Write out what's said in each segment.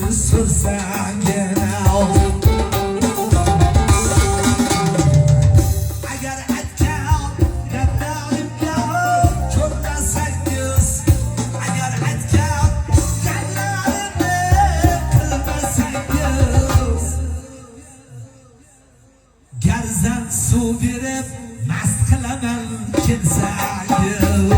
sursangina agar aytgan gaplarimga ko'rmasangiz agar aytgan gaplarimni qilmasangiz garzan suv berib mast qilaman kelsangiz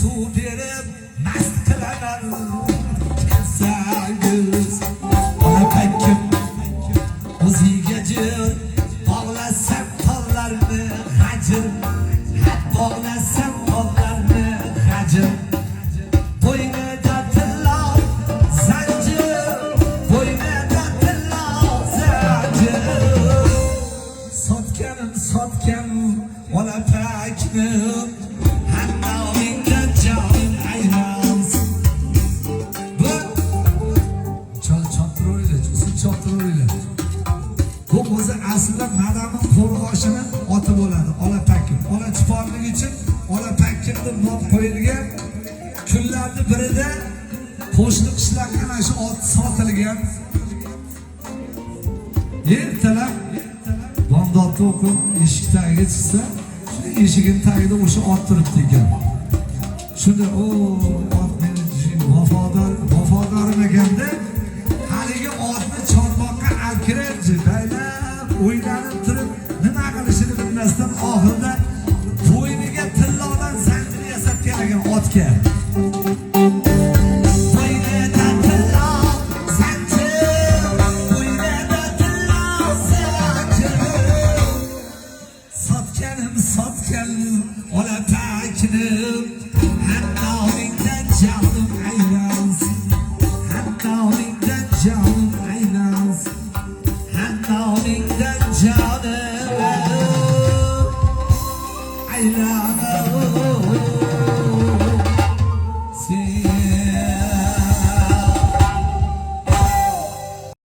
suv berib mast qilaman kelsangiz ona pakkim o'ziga jir bog'lasam qo'llarni g'ajir bog'lasam qo'llarni g'ajir bo'ynida tillo zanjir bo'ynida tillo zanjir sotganim ona pakkim bu o'zi aslida madamning qo'rg'oshini oti bo'ladi ola pakkim ola chiporligi uchun ola pakkim deb nom qo'yilgan kunlarning birida qo'shni qishloqqa ana shu ot sotilgan ertalab bomdodni o'qib eshik tagiga chiqsa eshigini tagida o'sha ot turibdi ekan shunda o ot meni vafodorim ekanda